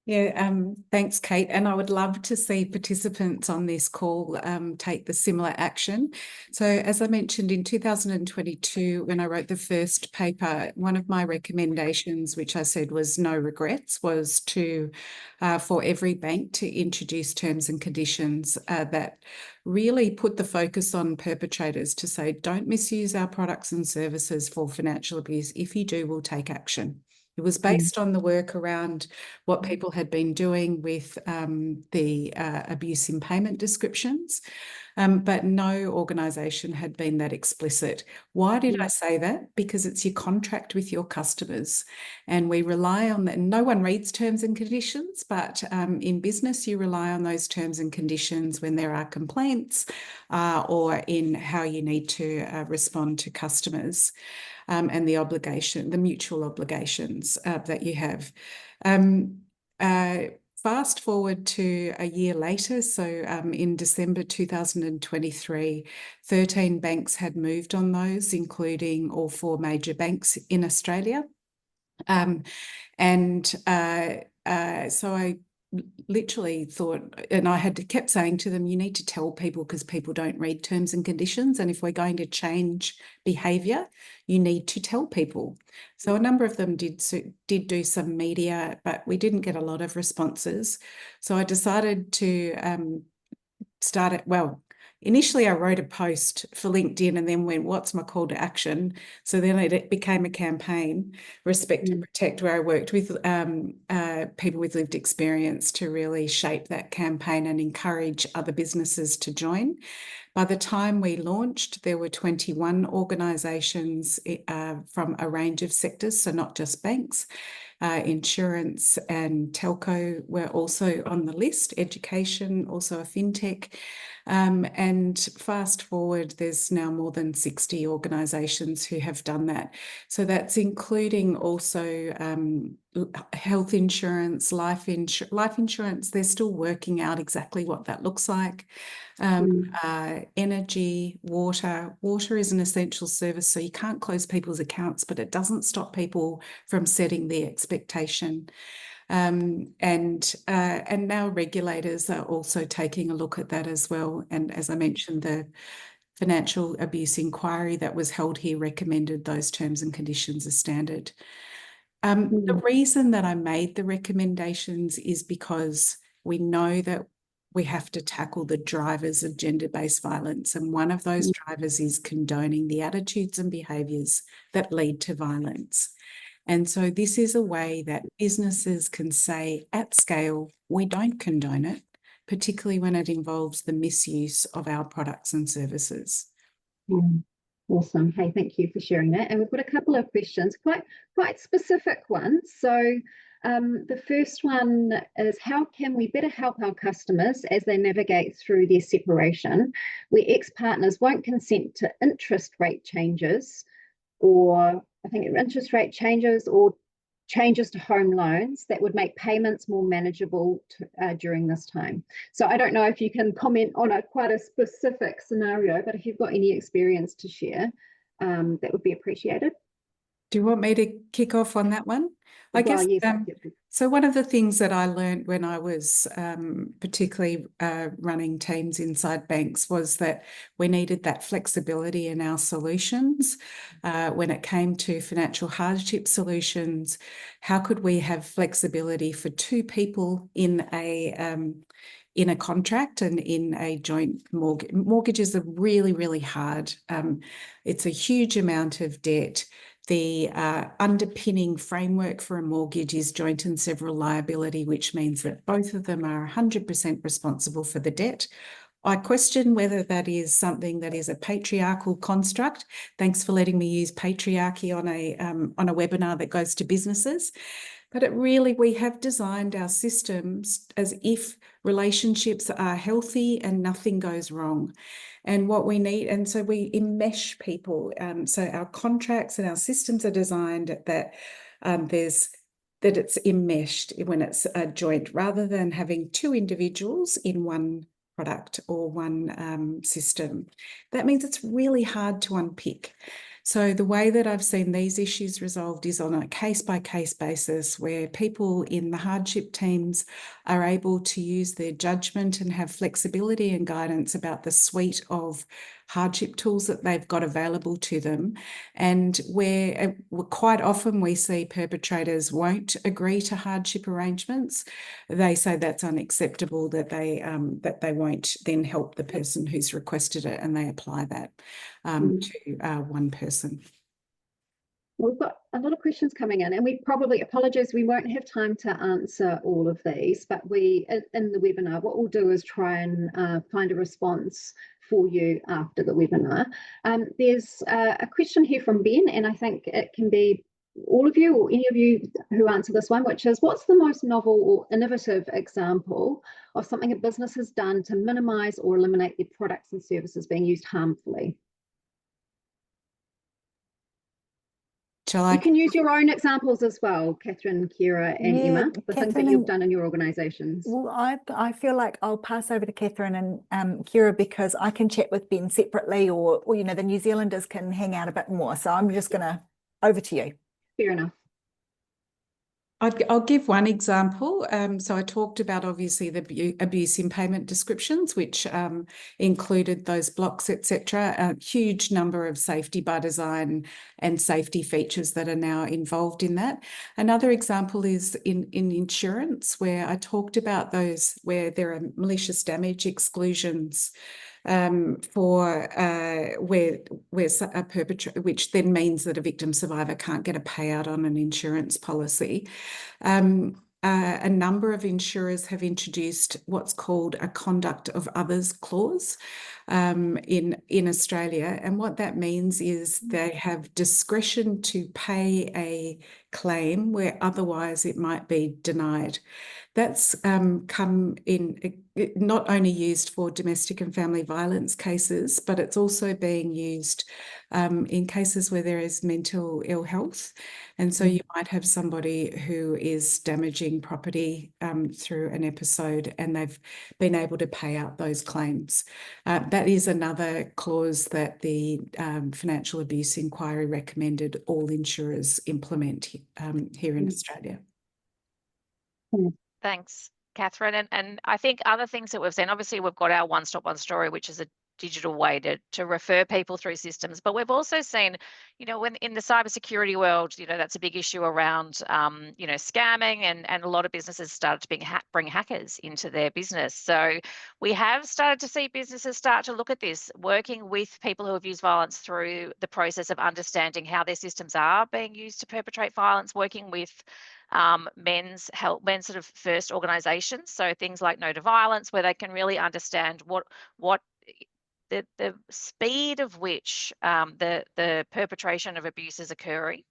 Yeah, thanks, Kate. And I would love to see participants on this call take the similar action. So as I mentioned, in 2022, when I wrote the first paper, one of my recommendations, which I said was no regrets, was to for every bank to introduce terms and conditions that really put the focus on perpetrators, to say, don't misuse our products and services for financial abuse. If you do, we'll take action. It was based on the work around what people had been doing with the abuse in payment descriptions, but no organisation had been that explicit. Why did I say that? Because it's your contract with your customers, and we rely on that. No one reads terms and conditions, but in business you rely on those terms and conditions when there are complaints or in how you need to respond to customers. And the obligation, the mutual obligations that you have. fast forward to a year later, so in December 2023, 13 banks had moved on those, including all 4 major banks in Australia. So I literally thought, and I had kept saying to them, you need to tell people, because people don't read terms and conditions, and if we're going to change behaviour, you need to tell people. So a number of them did do some media, but we didn't get a lot of responses. So I decided to start it. Well, initially I wrote a post for LinkedIn and then went, what's my call to action? So then it became a campaign, Respect and Protect, where I worked with people with lived experience to really shape that campaign and encourage other businesses to join. By the time we launched, there were 21 organisations from a range of sectors, so not just banks. Insurance and telco were also on the list, education, also a fintech. And fast forward, there's now more than 60 organisations who have done that. So that's including also health insurance, life insurance. They're still working out exactly what that looks like. Energy, water. Water is an essential service, so you can't close people's accounts, but it doesn't stop people from setting the expectation. And now regulators are also taking a look at that as well. And as I mentioned, the financial abuse inquiry that was held here recommended those terms and conditions as standard. The reason that I made the recommendations is because we know that we have to tackle the drivers of gender-based violence. And one of those drivers is condoning the attitudes and behaviours that lead to violence. And so this is a way that businesses can say at scale, we don't condone it, particularly when it involves the misuse of our products and services. Awesome. Hey, thank you for sharing that. And we've got a couple of questions, quite specific ones. So the first one is, how can we better help our customers as they navigate through their separation, where ex-partners won't consent to interest rate changes, or I think interest rate changes or changes to home loans that would make payments more manageable during this time? So I don't know if you can comment on quite a specific scenario, but if you've got any experience to share, that would be appreciated. Do you want me to kick off on that one? I guess, yes, so one of the things that I learned when I was particularly running teams inside banks was that we needed that flexibility in our solutions. When it came to financial hardship solutions, how could we have flexibility for 2 people in a contract and in a joint mortgage? Mortgages are really, really hard. It's a huge amount of debt. The underpinning framework for a mortgage is joint and several liability, which means that both of them are 100% responsible for the debt. I question whether that is something that is a patriarchal construct. Thanks for letting me use patriarchy on a webinar that goes to businesses. But we have designed our systems as if relationships are healthy and nothing goes wrong. And what we need, and so we enmesh people. So our contracts and our systems are designed that it's enmeshed when it's a joint, rather than having 2 individuals in one product or one system. That means it's really hard to unpick. So the way that I've seen these issues resolved is on a case-by-case basis, where people in the hardship teams are able to use their judgment and have flexibility and guidance about the suite of hardship tools that they've got available to them. And where quite often we see perpetrators won't agree to hardship arrangements, they say that's unacceptable, that they won't then help the person who's requested it, and they apply that to one person. We've got a lot of questions coming in, and we probably, apologize, we won't have time to answer all of these, but in the webinar, what we'll do is try and find a response for you after the webinar. There's a question here from Ben, and I think it can be all of you or any of you who answer this one, which is, what's the most novel or innovative example of something a business has done to minimise or eliminate their products and services being used harmfully? Shall I? You can use your own examples as well, Catherine, Ciara, and Yeah, Emma, the things that Catherine you've and done in your organisations. well, I feel like I'll pass over to Catherine and Ciara, because I can chat with Ben separately, or you know, the New Zealanders can hang out a bit more. So I'm just gonna over to you. Fair enough. I'll give one example. So I talked about obviously the abuse in payment descriptions, which included those blocks, etc. A huge number of safety by design and safety features that are now involved in that. Another example is in insurance, where I talked about those where there are malicious damage exclusions for where a perpetrator, which then means that a victim survivor can't get a payout on an insurance policy. A number of insurers have introduced what's called a conduct of others clause in Australia. And what that means is they have discretion to pay a claim where otherwise it might be denied. That's come in not only used for domestic and family violence cases, but it's also being used in cases where there is mental ill health. And so you might have somebody who is damaging property through an episode, and they've been able to pay out those claims. That is another clause that the Financial Abuse Inquiry recommended all insurers implement here in Australia. Thanks, Catherine. And I think other things that we've seen, obviously we've got our One Stop One Story, which is a digital way to refer people through systems. But we've also seen, when in the cybersecurity world, that's a big issue around, scamming, and a lot of businesses started to bring hackers into their business. So we have started to see businesses start to look at this, working with people who have used violence through the process of understanding how their systems are being used to perpetrate violence, working with men's sort of first organisations, so things like No to Violence, where they can really understand what the speed of which the perpetration of abuse is occurring,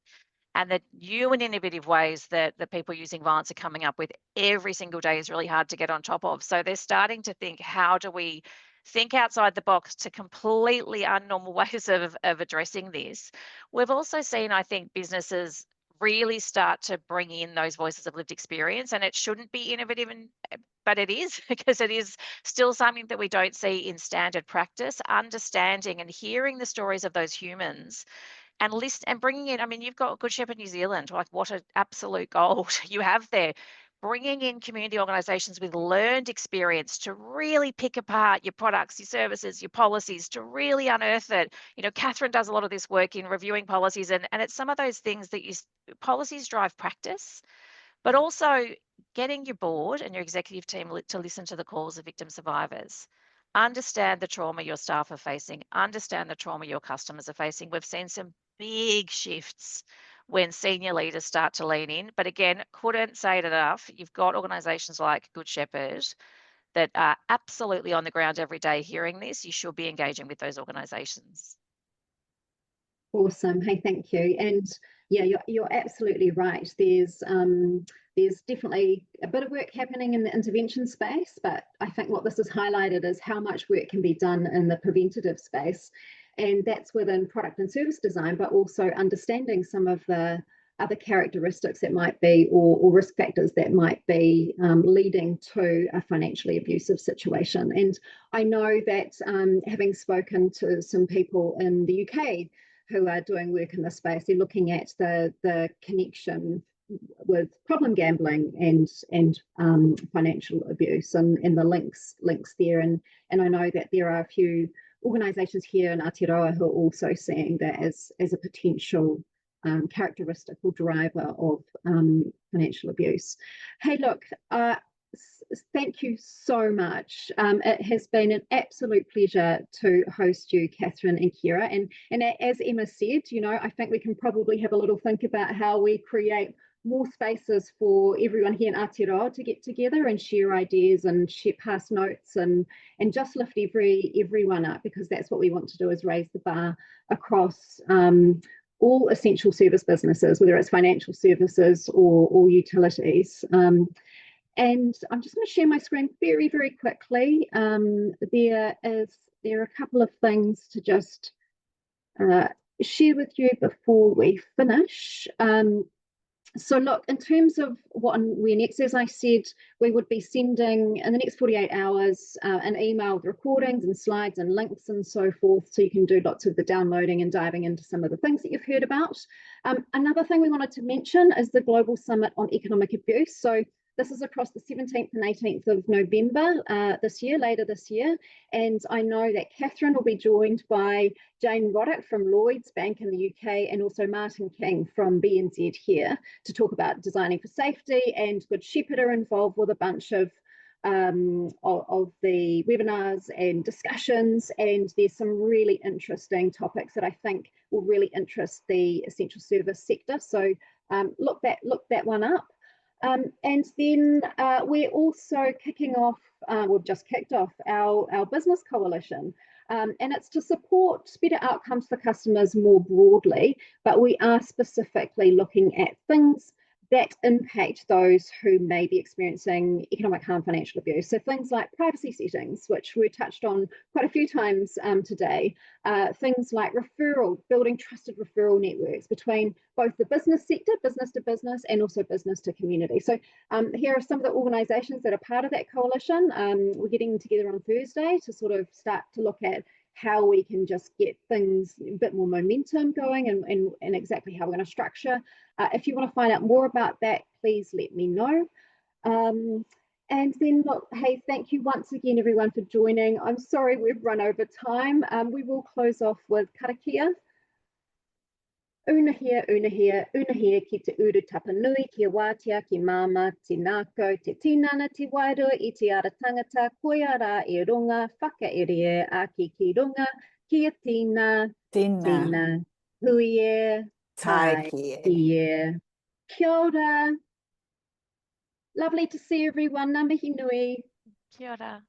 and the new and innovative ways that the people using violence are coming up with every single day is really hard to get on top of. So they're starting to think, how do we think outside the box to completely unnormal ways of addressing this? We've also seen, I think, businesses really start to bring in those voices of lived experience, and it shouldn't be innovative, but it is, because it is still something that we don't see in standard practice. Understanding and hearing the stories of those humans and list and bringing in, I mean, you've got Good Shepherd New Zealand, like what an absolute gold you have there. Bringing in community organisations with learned experience to really pick apart your products, your services, your policies, to really unearth it. Catherine does a lot of this work in reviewing policies, and it's some of those things that policies drive practice, but also getting your board and your executive team to listen to the calls of victim survivors. Understand the trauma your staff are facing, understand the trauma your customers are facing. We've seen some big shifts when senior leaders start to lean in. But again, couldn't say it enough. You've got organisations like Good Shepherd that are absolutely on the ground every day hearing this. You should be engaging with those organisations. Awesome. Hey, thank you. And yeah, you're absolutely right. There's definitely a bit of work happening in the intervention space, but I think what this has highlighted is how much work can be done in the preventative space. And that's within product and service design, but also understanding some of the other characteristics that might be, or risk factors that might be leading to a financially abusive situation. And I know that having spoken to some people in the UK who are doing work in this space, they're looking at the connection with problem gambling and financial abuse and the links there. And I know that there are a few organisations here in Aotearoa who are also seeing that as a potential characteristic or driver of financial abuse. Hey, look, thank you so much. It has been an absolute pleasure to host you, Catherine and Ciara. And as Emma said, I think we can probably have a little think about how we create more spaces for everyone here in Aotearoa to get together and share ideas and pass notes and just lift everyone up, because that's what we want to do, is raise the bar across all essential service businesses, whether it's financial services or utilities. And I'm just going to share my screen very, very quickly. There are a couple of things to just share with you before we finish. So look, in terms of we're next, as I said, we would be sending in the next 48 hours an email with recordings and slides and links and so forth, so you can do lots of the downloading and diving into some of the things that you've heard about. Another thing we wanted to mention is the Global Summit on Economic Abuse. So this is across the 17th and 18th of November later this year. And I know that Catherine will be joined by Jane Roddick from Lloyds Bank in the UK and also Martin King from BNZ here to talk about designing for safety, and Good Shepherd are involved with a bunch of the webinars and discussions, and there's some really interesting topics that I think will really interest the essential service sector. So look that one up. And then we're also kicking off, we've just kicked off our business coalition. And it's to support better outcomes for customers more broadly, but we are specifically looking at things that impact those who may be experiencing economic harm, financial abuse. So things like privacy settings, which we touched on quite a few times today, things like building trusted referral networks between both the business sector, business to business, and also business to community. So here are some of the organisations that are part of that coalition. We're getting together on Thursday to sort of start to look at how we can just get things a bit more momentum going and exactly how we're going to structure. If you want to find out more about that, please let me know. And then look, hey, thank you once again, everyone, for joining. I'm sorry we've run over time. We will close off with karakia. Unahia, unahia, unahia ki te uru tapanui, ki a wātia, ki māma, te nākau, te tinana, te wairua, I te ara tangata, koia rā e runga, whakaerie, āki ki runga, ki a tīna, tīna, hui e, tai e. Kia ora. Lovely to see everyone. Ngā mihi nui. Kia ora.